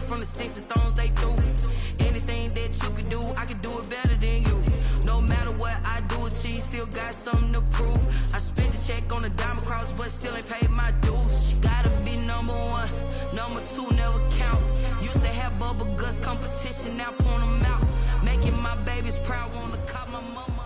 from the sticks and stones they threw. Anything that you could do, I could do it better than you. No matter what I do, achieve, still got something to prove. I spent the check on the diamond cross, but still ain't paid my dues. She gotta be number one, number two never count. Used to have bubble guts competition, now point them out. Making my babies proud, wanna cop my mama.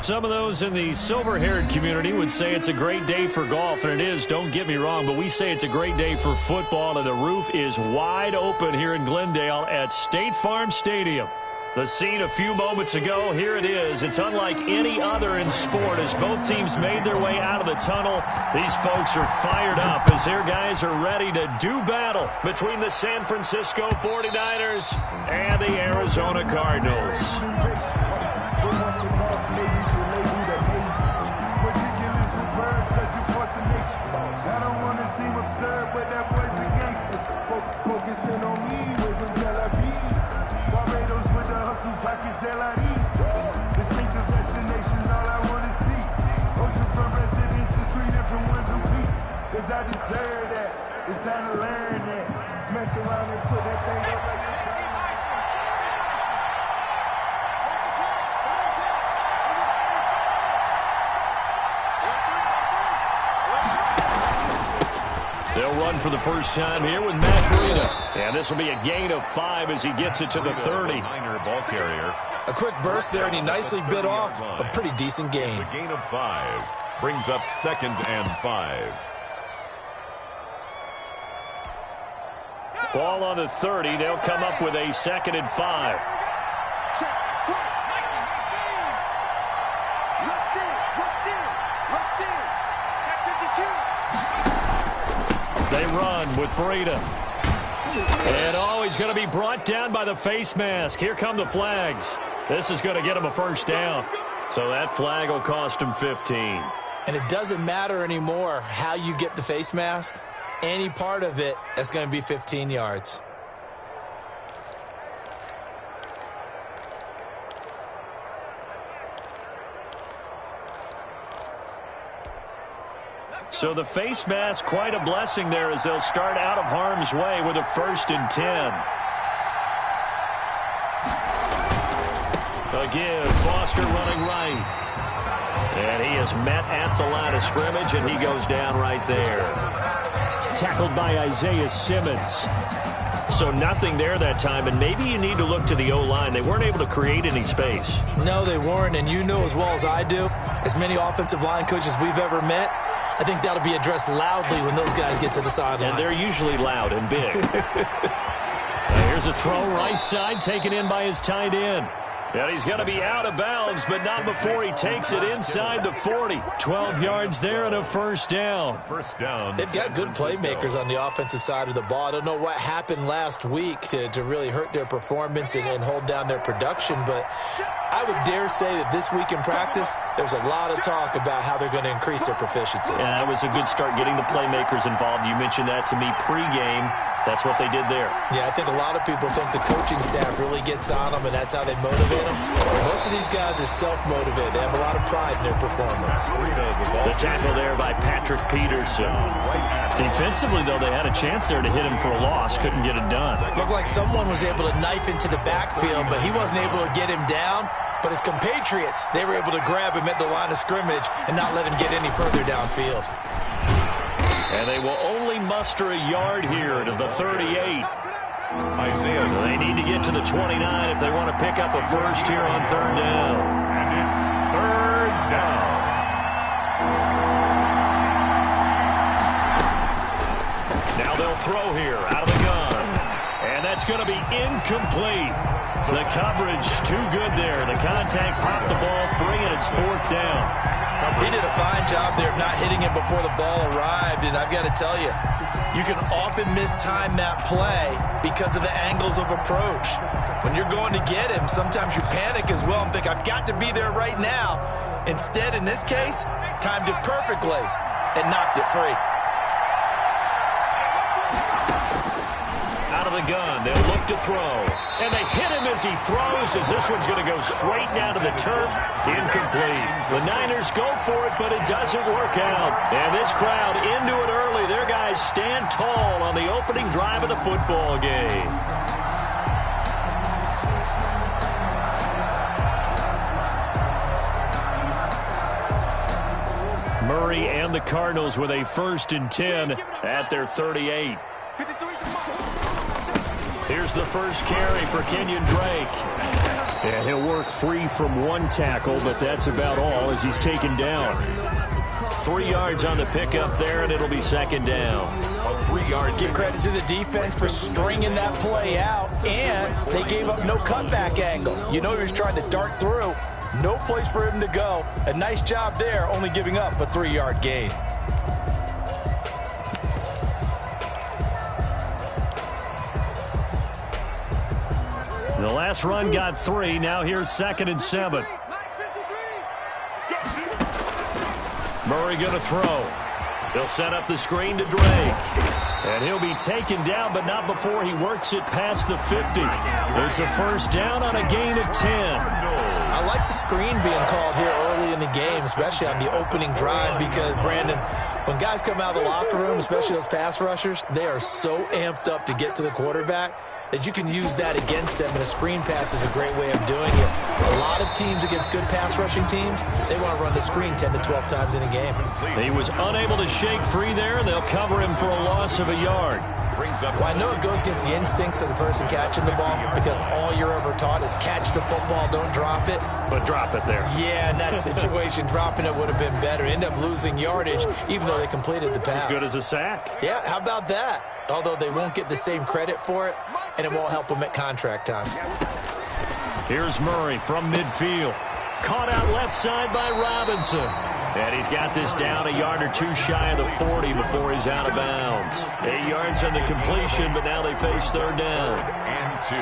Some of those in the silver-haired community would say it's a great day for golf, and it is, don't get me wrong, but we say it's a great day for football, and the roof is wide open here in Glendale at State Farm Stadium. The scene a few moments ago, here it is. It's unlike any other in sport as both teams made their way out of the tunnel. These folks are fired up as their guys are ready to do battle between the San Francisco 49ers and the Arizona Cardinals. I don't want to seem absurd, but that boy's a gangster. Focusing on me, way from Tel Aviv. Barbados with the hustle, pockets LIDs. Distinctive destinations, all I want to see. Oceanfront residences, 3 different ones a week. Cause I deserve that. It's time to learn that. Mess around and put that thing up like your They'll run for the first time here with Matt Breida. And this will be a gain of 5 as he gets it to the 30. Minor ball carrier. A quick burst there, and he nicely bit off a pretty decent gain. The gain of 5 brings up 2nd and 5. Ball on the 30. They'll come up with a 2nd and 5. They run with Breida. And he's going to be brought down by the face mask. Here come the flags. This is going to get him a first down. So that flag will cost him 15. And it doesn't matter anymore how you get the face mask. Any part of it is going to be 15 yards. So the face mask, quite a blessing there as they'll start out of harm's way with a 1st and 10. Again, Foster running right. And he is met at the line of scrimmage, and he goes down right there. Tackled by Isaiah Simmons. So nothing there that time, and maybe you need to look to the O-line. They weren't able to create any space. No, they weren't, and you know as well as I do, as many offensive line coaches we've ever met, I think that'll be addressed loudly when those guys get to the sideline. And they're usually loud and big. Here's a throw right side, taken in by his tight end. And he's going to be out of bounds, but not before he takes it inside the 40. 12 yards there and a first down. First down. They've got good playmakers on the offensive side of the ball. I don't know what happened last week to really hurt their performance and hold down their production, but I would dare say that this week in practice, there's a lot of talk about how they're going to increase their proficiency. Yeah, that was a good start getting the playmakers involved. You mentioned that to me pregame. That's what they did there. Yeah, I think a lot of people think the coaching staff really gets on them, and that's how they motivate them. Most of these guys are self-motivated. They have a lot of pride in their performance. The tackle there by Patrick Peterson. Defensively, though, they had a chance there to hit him for a loss. Couldn't get it done. Looked like someone was able to knife into the backfield, but he wasn't able to get him down. But his compatriots, they were able to grab him at the line of scrimmage and not let him get any further downfield. And they will only muster a yard here to the 38. They need to get to the 29 if they want to pick up a first here on 3rd down. And it's 3rd down. Now they'll throw here out of the gun. And that's going to be incomplete. The coverage too good there. The contact popped the ball free, and it's 4th down. He did a fine job there of not hitting him before the ball arrived, and I've got to tell you, you can often mistime that play because of the angles of approach. When you're going to get him, sometimes you panic as well and think, I've got to be there right now. Instead, in this case, timed it perfectly and knocked it free. Out of the gun. They'll look to throw. And they hit him as he throws, as this one's going to go straight down to the turf. Incomplete. The Niners go for it, but it doesn't work out. And this crowd into it early. Their guys stand tall on the opening drive of the football game. Murray and the Cardinals with a 1st and 10 at their 38. Here's the first carry for Kenyon Drake. And he'll work free from one tackle, but that's about all as he's taken down. 3 yards on the pickup there, and it'll be 2nd down. A 3-yard. Give credit to the defense for stringing that play out, and they gave up no cutback angle. You know he was trying to dart through. No place for him to go. A nice job there, only giving up a 3-yard gain. The last run got 3. Now here's 2nd and 7. Murray going to throw. They'll set up the screen to Drake. And he'll be taken down, but not before he works it past the 50. It's a 1st down on a gain of 10. I like the screen being called here early in the game, especially on the opening drive, because, Brandon, when guys come out of the locker room, especially those pass rushers, they are so amped up to get to the quarterback that you can use that against them, and a screen pass is a great way of doing it. A lot of teams against good pass rushing teams, they want to run the screen 10 to 12 times in a game. He was unable to shake free there, and they'll cover him for a loss of a yard. Well, I know it goes against the instincts of the person catching the ball, because all you're ever taught is catch the football, don't drop it. But drop it there. Yeah, in that situation, dropping it would have been better. End up losing yardage, even though they completed the pass. As good as a sack. Yeah, how about that? Although they won't get the same credit for it, and it won't help them at contract time. Here's Murray from midfield. Caught out left side by Robinson. And he's got this down a yard or 2 shy of the 40 before he's out of bounds. 8 yards on the completion, but now they face 3rd down. And 2.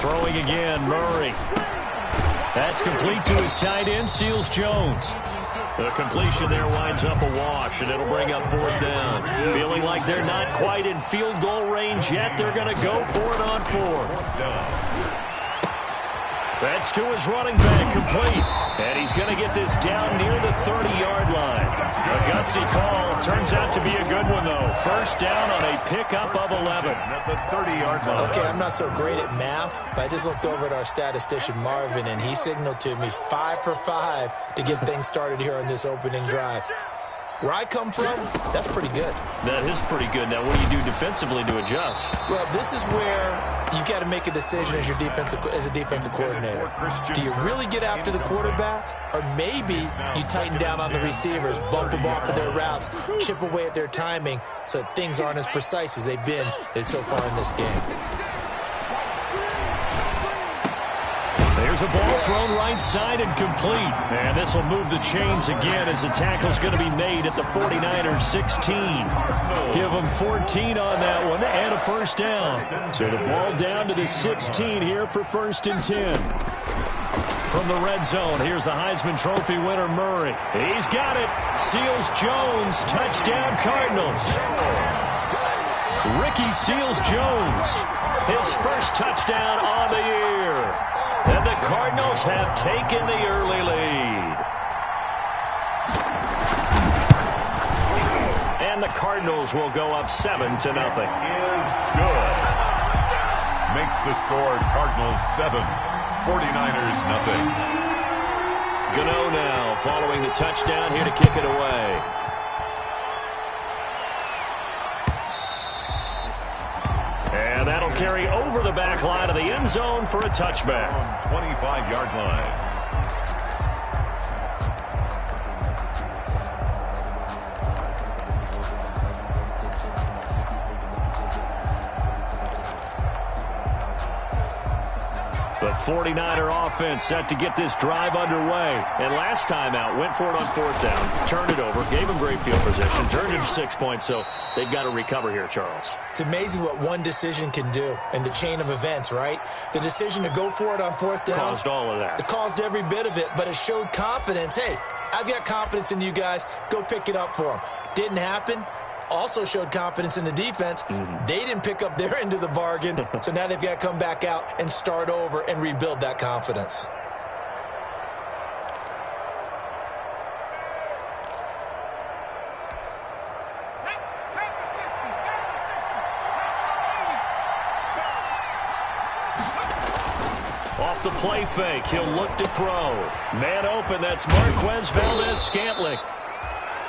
Throwing again, Murray. That's complete to his tight end, Seals Jones. The completion there winds up a wash, and it'll bring up 4th down. Feeling like they're not quite in field goal range yet, they're going to go for it on 4th. That's to his running back, complete. And he's going to get this down near the 30-yard line. A gutsy call. Turns out to be a good one, though. 1st down on a pickup of 11. At the 30-yard line. Okay, I'm not so great at math, but I just looked over at our statistician, Marvin, and he signaled to me 5 for 5 to get things started here on this opening drive. Where I come from, that's pretty good. That is pretty good. Now, what do you do defensively to adjust? Well, this is where you've got to make a decision as a defensive coordinator. Do you really get after the quarterback, or maybe you tighten down on the receivers, bump them off of their routes, chip away at their timing so things aren't as precise as they've been so far in this game? There's a ball thrown right side and complete. And this will move the chains again as the tackle's going to be made at the 49ers 16. Give them 14 on that one and a 1st down. So the ball down to the 16 here for 1st and 10. From the red zone, here's the Heisman Trophy winner, Murray. He's got it. Seals Jones, touchdown Cardinals. Ricky Seals Jones, his 1st touchdown on the year. And the Cardinals have taken the early lead. And the Cardinals will go up 7-0. Is good. Makes the score Cardinals 7, 49ers nothing. Gano now following the touchdown here to kick it away. And that'll carry over the back line of the end zone for a touchback. 25-yard line. The 49er offense set to get this drive underway. And last time out, went for it on 4th down, turned it over, gave them great field position, turned it to 6 points, so they've got to recover here, Charles. It's amazing what one decision can do in the chain of events, right? The decision to go for it on 4th down. Caused all of that. It caused every bit of it, but it showed confidence. Hey, I've got confidence in you guys. Go pick it up for them. Didn't happen. Also showed confidence in the defense. They didn't pick up their end of the bargain, so now they've got to come back out and start over and rebuild that confidence. Off the play fake, he'll look to throw. Man open, that's Marquez Valdez-Scantling.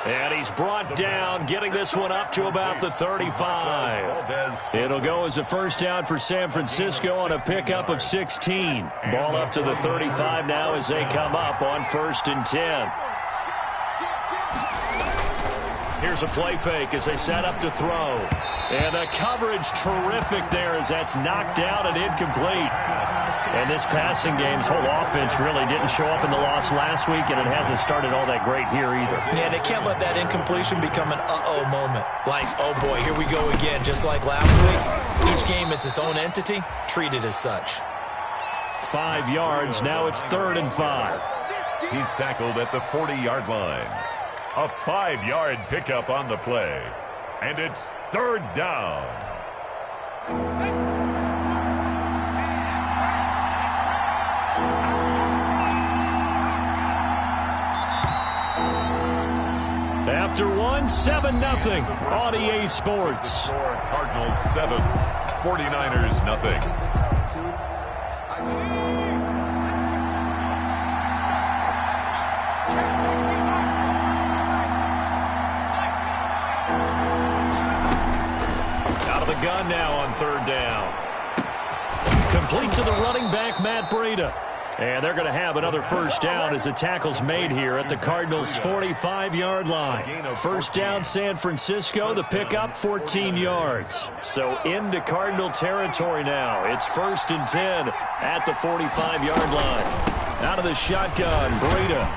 And he's brought down, getting this one up to about the 35. It'll go as a first down for San Francisco on a pickup of 16. Ball up to the 35 now as they come up on 1st and 10. Here's a play fake as they set up to throw. And the coverage terrific there as that's knocked down and incomplete. And this passing game's whole offense really didn't show up in the loss last week, and it hasn't started all that great here either. Yeah, they can't let that incompletion become an uh-oh moment. Like, oh boy, here we go again, just like last week. Each game is its own entity, treated as such. 5 yards, now it's 3rd and 5. He's tackled at the 40-yard line. A 5-yard pickup on the play. And it's 3rd down. After 7-0 on EA Sports. Cardinals 7, 49ers nothing. Out of the gun now on 3rd down. Complete to the running back, Matt Breida. And they're going to have another first down as the tackle's made here at the Cardinals' 45-yard line. First down, San Francisco. The pickup, 14 yards. So into Cardinal territory now. It's 1st and 10 at the 45-yard line. Out of the shotgun, Breida.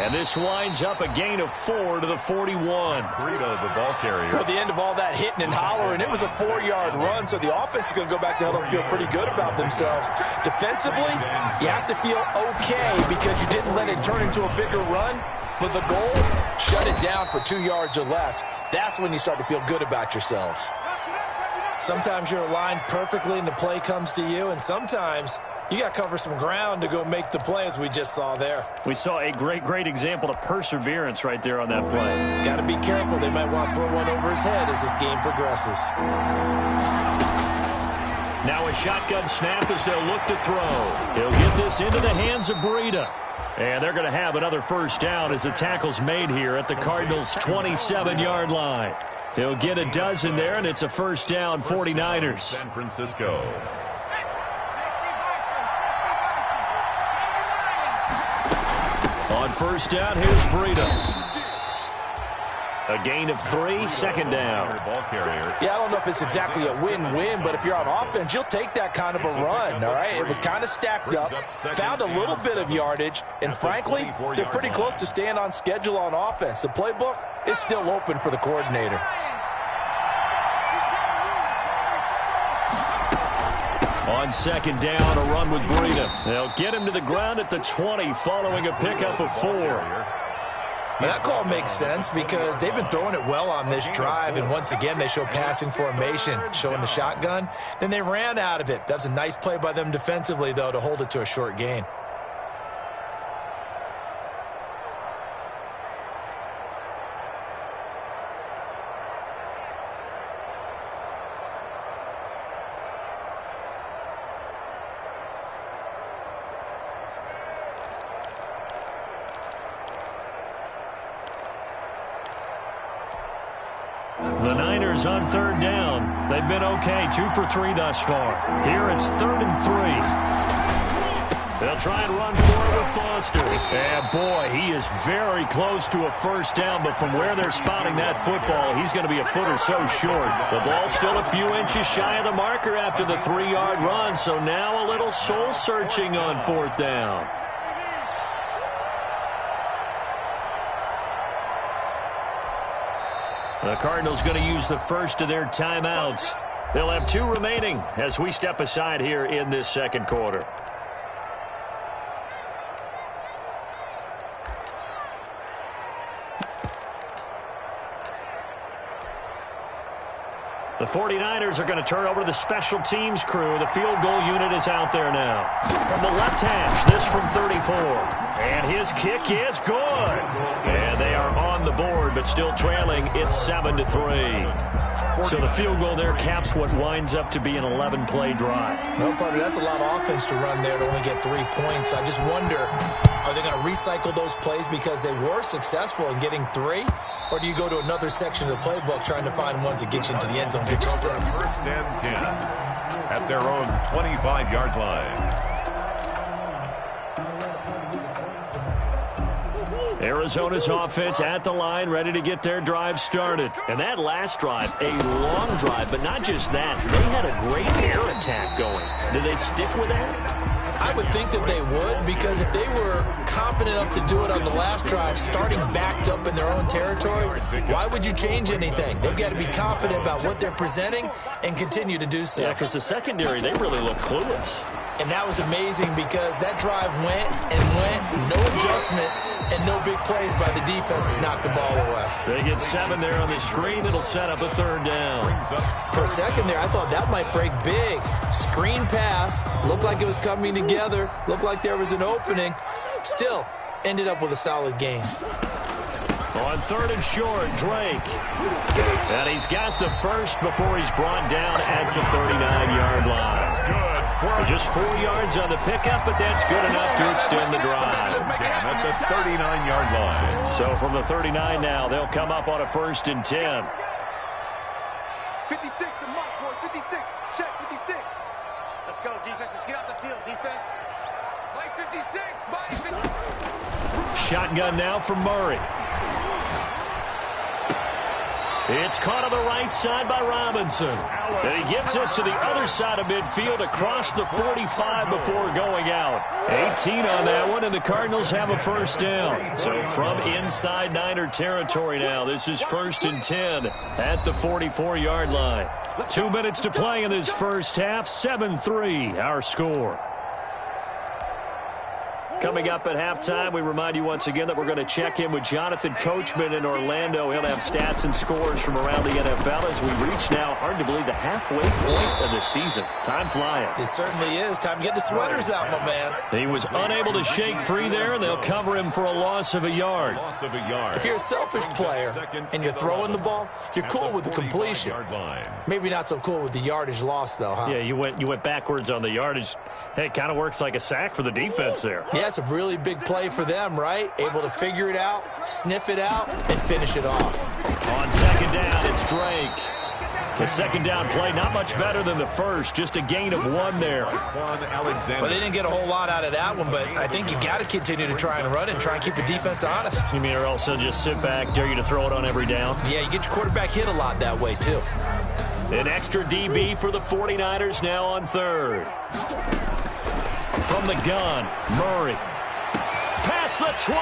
And this winds up a gain of 4 to the 41. Breida, the ball carrier. At the end of all that hitting and hollering, it was a 4-yard run, so the offense is going to go back to huddle and feel pretty good about themselves. Defensively, you have to feel okay because you didn't let it turn into a bigger run, but the goal, shut it down for 2 yards or less. That's when you start to feel good about yourselves. Sometimes you're aligned perfectly and the play comes to you, and sometimes you got to cover some ground to go make the play, as we just saw there. We saw a great example of perseverance right there on that play. Got to be careful. They might want to throw one over his head as this game progresses. Now a shotgun snap as they'll look to throw. He'll get this into the hands of Breida. And they're going to have another first down as the tackle's made here at the Cardinals' 27-yard line. He'll get a dozen there, and it's a first down, 49ers. San Francisco. On first down, here's Breida. A gain of 3, 2nd down. Yeah, I don't know if it's exactly a win-win, but if you're on offense, you'll take that kind of a run, all right? It was kind of stacked up, found a little bit of yardage, and frankly, they're pretty close to staying on schedule on offense. The playbook is still open for the coordinator. On 2nd down, a run with Breida. They'll get him to the ground at the 20 following a pickup of 4. Now, that call makes sense because they've been throwing it well on this drive, and once again, they show passing formation, showing the shotgun. Then they ran out of it. That's a nice play by them defensively, though, to hold it to a short gain. The Niners on 3rd down. They've been okay, 2 for 3 thus far. Here it's 3rd and 3. They'll try and run for it with Foster. And, boy, he is very close to a first down, but from where they're spotting that football, he's going to be a foot or so short. The ball's still a few inches shy of the marker after the 3-yard run, so now a little soul-searching on 4th down. The Cardinals going to use the first of their timeouts. They'll have 2 remaining as we step aside here in this second quarter. The 49ers are going to turn over to the special teams crew. The field goal unit is out there now. From the left hash, this from 34. And his kick is good. And they are on the board, but still trailing. It's 7-3. So the field goal there caps what winds up to be an 11-play drive. Well, partner, that's a lot of offense to run there to only get 3 points. I just wonder, are they going to recycle those plays because they were successful in getting 3? Or do you go to another section of the playbook trying to find ones that get you into the end zone, get you 6? First and 10 at their own 25-yard line. Arizona's offense at the line, ready to get their drive started. And that last drive, a long drive, but not just that. They had a great air attack going. Did they stick with that? I would think that they would, because if they were confident enough to do it on the last drive, starting backed up in their own territory, why would you change anything? They've got to be confident about what they're presenting and continue to do so. Yeah, because the secondary, they really look clueless. And that was amazing because that drive went and went, no adjustments, and no big plays by the defense to knock the ball away. They get 7 there on the screen. It'll set up a 3rd down. For a second there, I thought that might break big. Screen pass, looked like it was coming together, looked like there was an opening. Still, ended up with a solid game. On 3rd and short, Drake. And he's got the first before he's brought down at the 39-yard line. Just 4 yards on the pickup, but that's good enough to extend the drive. At the 39-yard line. So from the 39 now, they'll come up on a 1st and 10. 56, the mark, boys. 56. Check 56. Let's go, defense. Let's get out the field, defense. Mike 56. Mike 56. Shotgun now from Murray. It's caught on the right side by Robinson. And he gets us to the other side of midfield across the 45 before going out. 18 on that one, and the Cardinals have a 1st down. So from inside Niner territory now, this is 1st and 10 at the 44-yard line. 2 minutes to play in this first half. 7-3 our score. Coming up at halftime, we remind you once again that we're going to check in with Jonathan Coachman in Orlando. He'll have stats and scores from around the NFL as we reach now, hard to believe, the halfway point of the season. Time flying. It certainly is. Time to get the sweaters out, my man. He was unable to shake free there, and they'll cover him for a loss of a yard. If you're a selfish player and you're throwing the ball, you're cool with the completion. Maybe not so cool with the yardage loss, though, huh? Yeah, you went backwards on the yardage. Hey, it kind of works like a sack for the defense there. Yeah, it's a really big play for them, right? Able to figure it out, sniff it out, and finish it off. On 2nd down, it's Drake. The 2nd down play, not much better than the first, just a gain of 1 there. Well, they didn't get a whole lot out of that one, but I think you got to continue to try and run and try and keep the defense honest. You mean, or else they'll just sit back, dare you to throw it on every down? Yeah, you get your quarterback hit a lot that way, too. An extra DB for the 49ers now on 3rd. From the gun, Murray. Past the 20,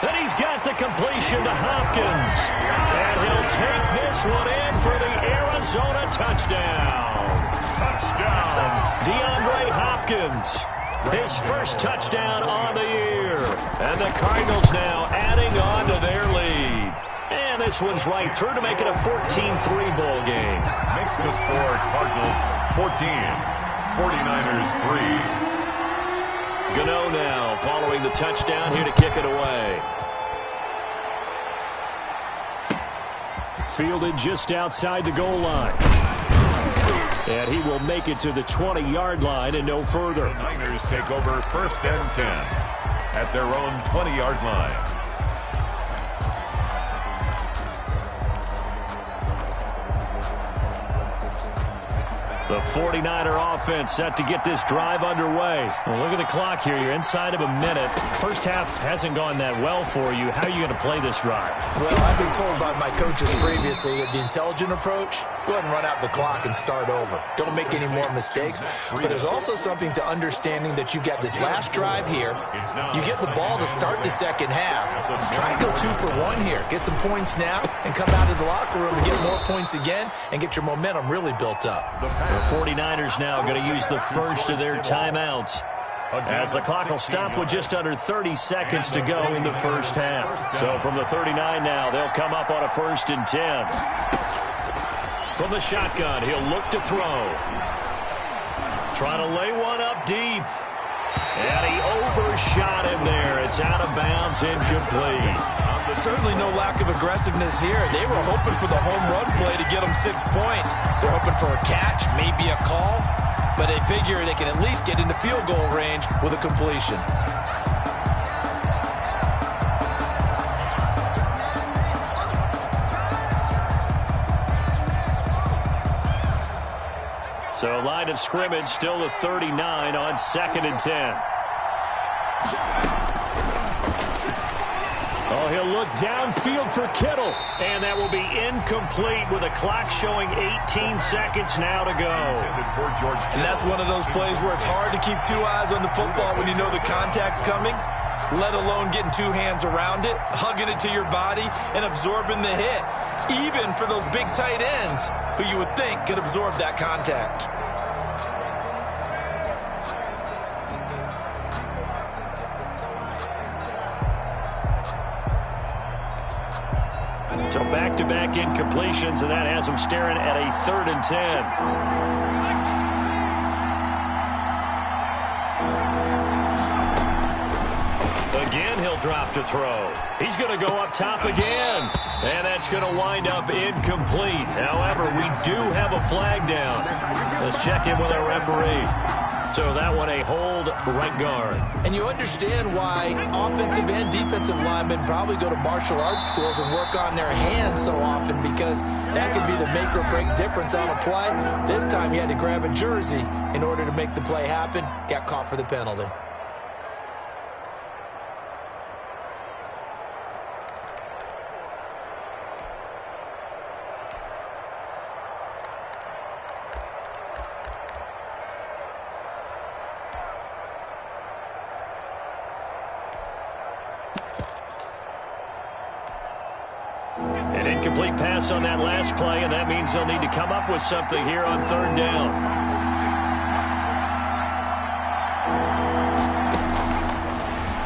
and he's got the completion to Hopkins. And he'll take this one in for the Arizona touchdown. Touchdown. DeAndre Hopkins, his first touchdown on the year. And the Cardinals now adding on to their lead. And this one's right through to make it a 14-3 ball game. Makes the score Cardinals 14, 49ers 3. Gano now following the touchdown here to kick it away. Fielded just outside the goal line. And he will make it to the 20-yard line and no further. The Niners take over 1st and 10 at their own 20-yard line. The 49er offense set to get this drive underway. Well, look at the clock here. You're inside of a minute. First half hasn't gone that well for you. How are you going to play this drive? Well, I've been told by my coaches previously that the intelligent approach, go ahead and run out the clock and start over. Don't make any more mistakes. But there's also something to understanding that you've got this last drive here. You get the ball to start the second half. Try and go 2 for 1 here. Get some points now and come out of the locker room and get more points again and get your momentum really built up. The 49ers now going to use the first of their timeouts, as the clock will stop with just under 30 seconds to go in the first half. So from the 39 now, they'll come up on a 1st and 10. From the shotgun, he'll look to throw. Trying to lay one up deep. And he overshot him there. It's out of bounds, incomplete. Certainly no lack of aggressiveness here. They were hoping for the home run play to get them 6 points. They're hoping for a catch, maybe a call, but they figure they can at least get into field goal range with a completion. So line of scrimmage still the 39 on 2nd and 10. Oh, he'll look downfield for Kittle, and that will be incomplete with a clock showing 18 seconds now to go. And that's one of those plays where it's hard to keep 2 eyes on the football when you know the contact's coming, let alone getting 2 hands around it, hugging it to your body, and absorbing the hit, even for those big tight ends who you would think could absorb that contact. So back-to-back incompletions, and that has them staring at a 3rd and 10. Again, he'll drop to throw. He's going to go up top again. And that's going to wind up incomplete. However, we do have a flag down. Let's check in with our referee. So that one a hold right guard. And you understand why offensive and defensive linemen probably go to martial arts schools and work on their hands so often, because that could be the make or break difference on a play. This time he had to grab a jersey in order to make the play happen. Got caught for the penalty. An incomplete pass on that last play, and that means they'll need to come up with something here on 3rd down.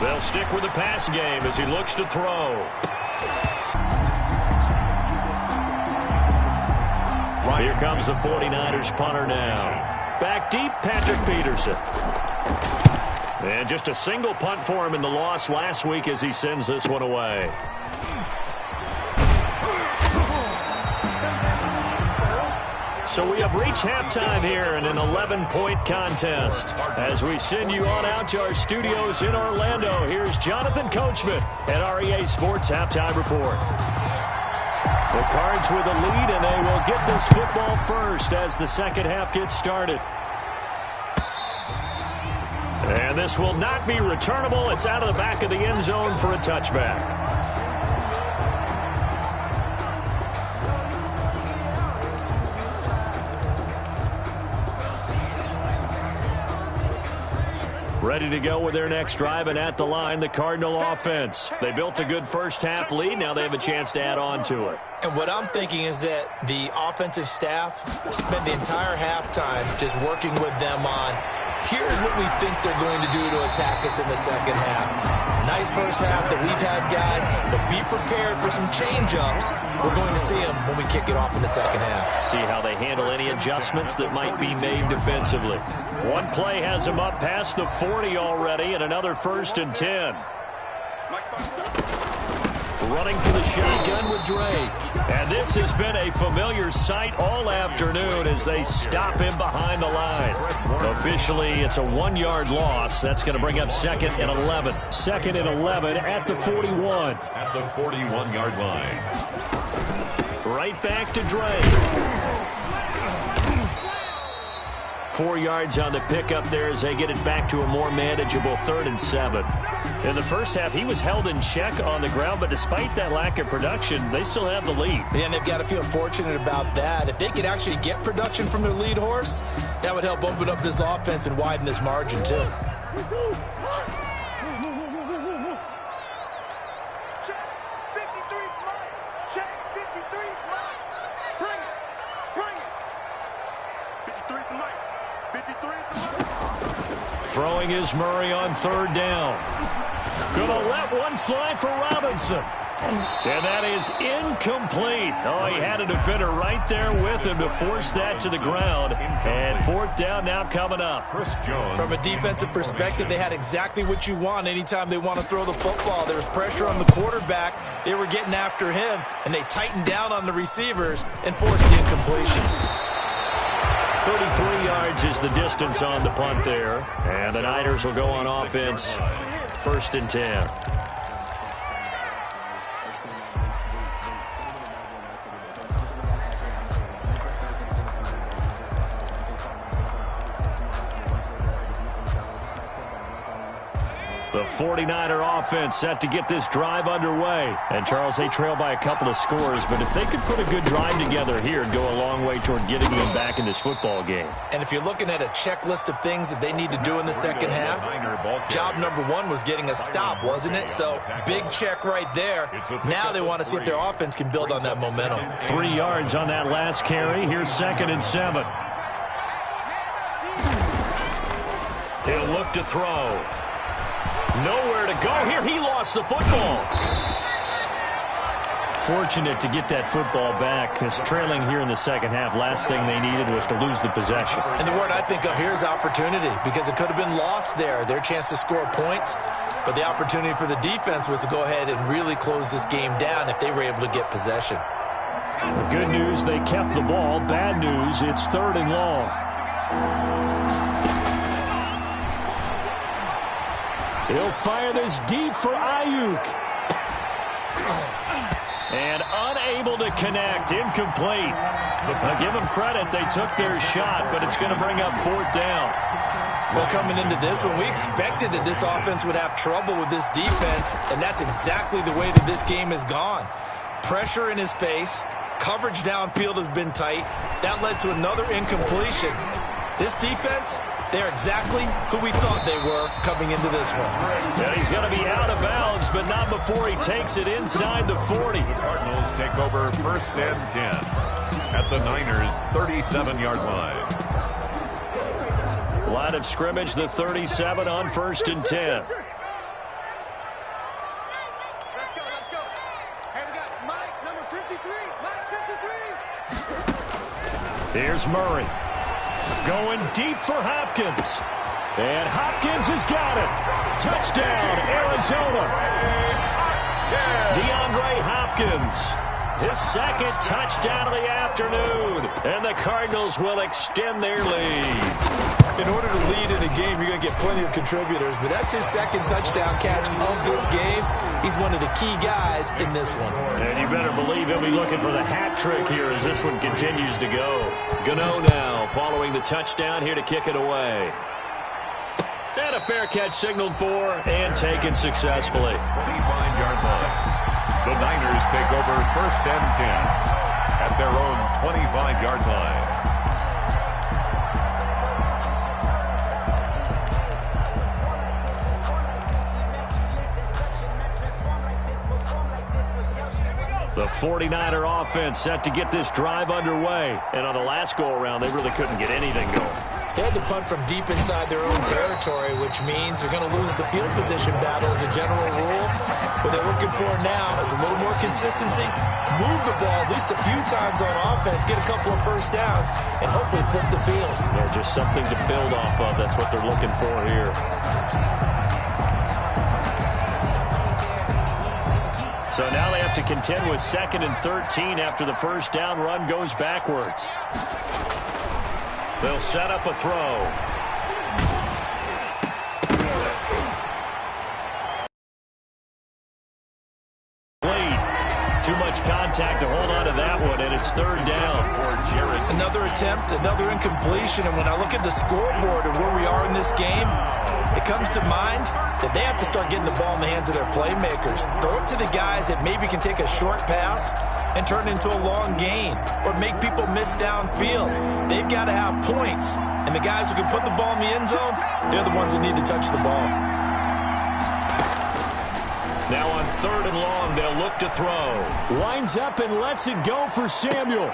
They'll stick with the pass game as he looks to throw. Here comes the 49ers punter now. Back deep, Patrick Peterson. And just a single punt for him in the loss last week as he sends this one away. So we have reached halftime here in an 11-point contest. As we send you on out to our studios in Orlando, here's Jonathan Coachman at REA Sports Halftime Report. The Cards with a lead, and they will get this football first as the second half gets started. And this will not be returnable. It's out of the back of the end zone for a touchback. Ready to go with their next drive, and at the line, the Cardinal offense. They built a good first half lead. Now they have a chance to add on to it. And what I'm thinking is that the offensive staff spent the entire halftime just working with them on, here's what we think they're going to do to attack us in the second half. Nice first half that we've had, guys, but be prepared for some change-ups. We're going to see them when we kick it off in the second half. See how they handle any adjustments that might be made defensively. One play has them up past the 40 already, and another 1st and 10. Running for the shotgun with Drake. And this has been a familiar sight all afternoon as they stop him behind the line. Officially, it's a 1-yard loss. That's going to bring up 2nd and 11. 2nd and 11 at the 41. At the 41-yard line. Right back to Drake. 4 yards on the pickup there as they get it back to a more manageable 3rd and 7. In the first half, he was held in check on the ground, but despite that lack of production, they still have the lead. And they've got to feel fortunate about that. If they could actually get production from their lead horse, that would help open up this offense and widen this margin too. Throwing is Murray on 3rd down. Gonna let one fly for Robinson. And that is incomplete. Oh, he had a defender right there with him to force that to the ground. And 4th down now coming up. From a defensive perspective, they had exactly what you want anytime they want to throw the football. There was pressure on the quarterback. They were getting after him, and they tightened down on the receivers and forced the incompletion. 33 yards is the distance on the punt there. And the Niners will go on offense. 1st and 10. The 49er offense set to get this drive underway. And, Charles, they trail by a couple of scores, but if they could put a good drive together here, it'd go a long way toward getting them back in this football game. And if you're looking at a checklist of things that they need to do in the second half, job number 1 was getting a stop, wasn't it? So, big check right there. Now they want to see if their offense can build on that momentum. 3 yards on that last carry. Here's 2nd and 7. He'll look to throw. Nowhere to go here. He lost the football. Fortunate to get that football back, because trailing here in the second half, last thing they needed was to lose the possession. And the word I think of here is opportunity, because it could have been lost there. Their chance to score points, but the opportunity for the defense was to go ahead and really close this game down if they were able to get possession. The good news, they kept the ball. Bad news, it's 3rd and long. He'll fire this deep for Ayuk. And unable to connect. Incomplete. Now give them credit. They took their shot, but it's going to bring up 4th down. Well, coming into this one, we expected that this offense would have trouble with this defense, and that's exactly the way that this game has gone. Pressure in his face. Coverage downfield has been tight. That led to another incompletion. This defense, they're exactly who we thought they were coming into this one. Yeah, he's going to be out of bounds, but not before he takes it inside the 40. The Cardinals take over 1st and 10 at the Niners' 37-yard line. Line of scrimmage, the 37 on 1st and 10. Let's go. Hey, we got Mike, number 53. Mike, 53. Here's Murray. Going deep for Hopkins. And Hopkins has got it. Touchdown, Arizona. DeAndre Hopkins. His 2nd touchdown of the afternoon. And the Cardinals will extend their lead. In order to lead in a game, you're going to get plenty of contributors, but that's his 2nd touchdown catch of this game. He's one of the key guys in this one. And you better believe he'll be looking for the hat trick here as this one continues to go. Gano now following the touchdown here to kick it away. And a fair catch signaled for and taken successfully. 25-yard line. The Niners take over 1st and 10 at their own 25-yard line. The 49er offense set to get this drive underway. And on the last go-around, they really couldn't get anything going. They had to punt from deep inside their own territory, which means they're going to lose the field position battle as a general rule. What they're looking for now is a little more consistency, move the ball at least a few times on offense, get a couple of 1st downs, and hopefully flip the field. Yeah, just something to build off of. That's what they're looking for here. So now they have to contend with 2nd and 13 after the 1st down run goes backwards. They'll set up a throw. Too much contact to hold on to that one, and it's 3rd down. For Jared Another attempt, another incompletion, and when I look at the scoreboard and where we are in this game, it comes to mind that they have to start getting the ball in the hands of their playmakers. Throw it to the guys that maybe can take a short pass and turn it into a long gain or make people miss downfield. They've got to have points, and the guys who can put the ball in the end zone, they're the ones that need to touch the ball. Now on 3rd and long, they'll look to throw. Winds up and lets it go for Samuel.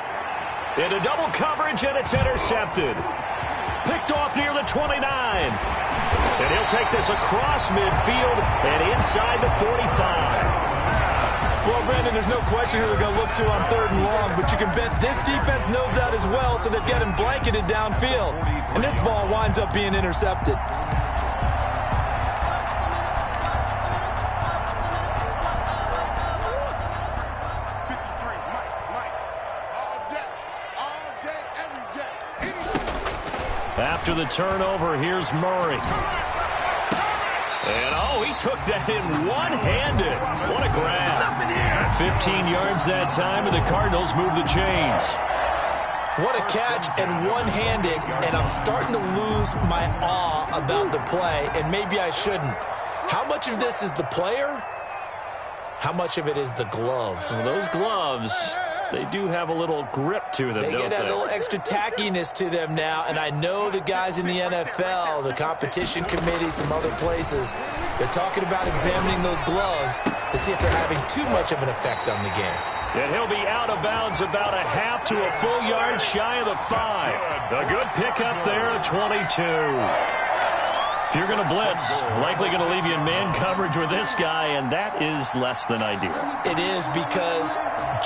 Into double coverage, and it's intercepted. Picked off near the 29. And he'll take this across midfield and inside the 45. Well, Brandon, there's no question who they're going to look to on 3rd and long, but you can bet this defense knows that as well, so they've got him blanketed downfield. And this ball winds up being intercepted. After the turnover, here's Murray. And, he took that in one-handed. What a grab. 15 yards that time, and the Cardinals move the chains. What a catch and one-handed, and I'm starting to lose my awe about the play, and maybe I shouldn't. How much of this is the player? How much of it is the glove? Well, those gloves, they do have a little grip to them, They get that little extra tackiness to them now, and I know the guys in the NFL, the competition committee, some other places, they're talking about examining those gloves to see if they're having too much of an effect on the game. And he'll be out of bounds about a half to a full yard shy of the 5. A good pickup there at 22. If you're going to blitz, likely going to leave you in man coverage with this guy, and that is less than ideal. It is, because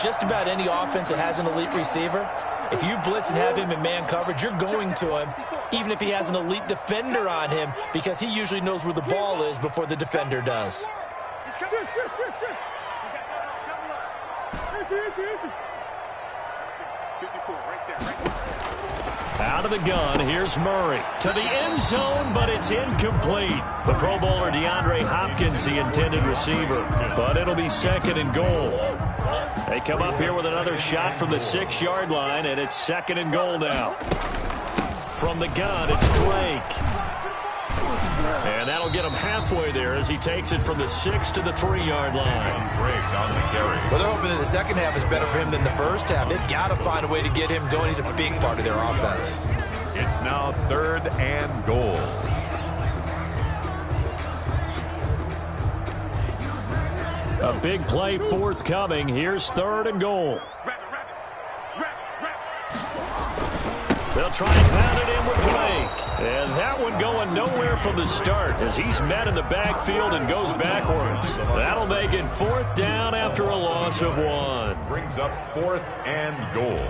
just about any offense that has an elite receiver, if you blitz and have him in man coverage, you're going to him, even if he has an elite defender on him, because he usually knows where the ball is before the defender does. Out of the gun, here's Murray. To the end zone, but it's incomplete. The Pro Bowler DeAndre Hopkins, the intended receiver. But it'll be 2nd and goal. They come up here with another shot from the 6-yard line, and it's 2nd and goal now. From the gun, it's Drake. And that'll get him halfway there as he takes it from the 6 to the 3-yard line. Drake on the carry. Well, they're hoping that the second half is better for him than the first half. They've got to find a way to get him going. He's a big part of their offense. It's now 3rd and goal. A big play forthcoming. Here's 3rd and goal. They'll try and pound it in with Drake. And that one going nowhere from the start as he's met in the backfield and goes backwards. That'll make it 4th down after a loss of 1. Brings up 4th and goal.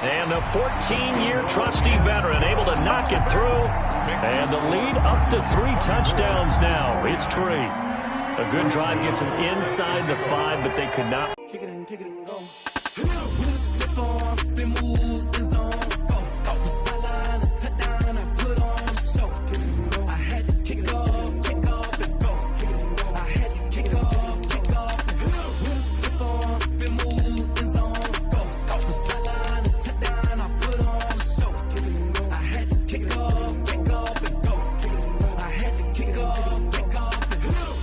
And the 14-year trusty veteran able to knock it through. And the lead up to 3 touchdowns now. It's Tree. A good drive gets him inside the 5, but they could not. Kick it and go. Stiff on, spin move, is on scope. Scope for sideline, a touchdown, I put on the show. I had to kick off and go. I had to kick off and go. Stiff on, spin move, is on scope. Scope for sideline, a touchdown, I put on the show. I had to kick off and go. I had to kick off and go.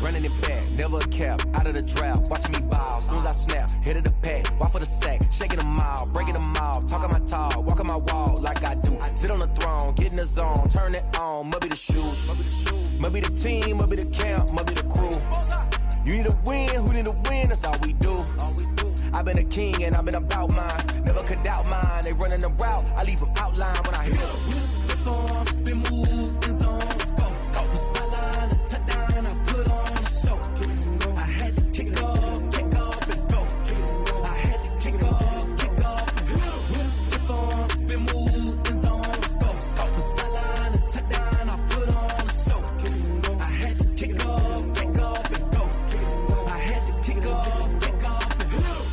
Running it back, never a cap, out of the draft, watching me ball. As soon as I snap, hit of the pack, walk for the sack, shaking them out, breaking them off, talking my talk, walking my walk like I do. Sit on the throne, get in the zone, turn it on, must be the shoes, must be the team, must be the camp, must be the crew. You need a win, who need a win, that's all we do. I've been a king and I've been about mine, never could doubt mine. They running the route, I leave them outline when I hit them. Stiff on, spin move, is on scope. Scope for sideline, a touchdown, I put on the show. I had to kick off and go. I had to kick off and go. Stiff on, spin move, is on scope. Scope for sideline, a touchdown, I put on the show. I had to kick off and go. I had to kick off and go.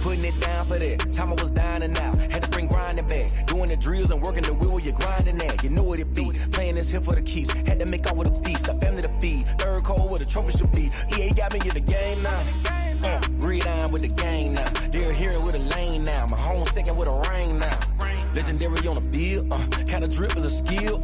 Putting it down for that. Time I was down and out. Had to bring grinding back. Doing the drills and working the wheel where you're grinding at. You know what it be. Playing this here for the keeps. Had to make out with a feast. A family to feed. 3rd cold where the trophy should be. EA got me in the game now. Read-on with the gang now. They're here with a lane now. My home second with a ring now. Legendary on the field, kinda drip is a skill,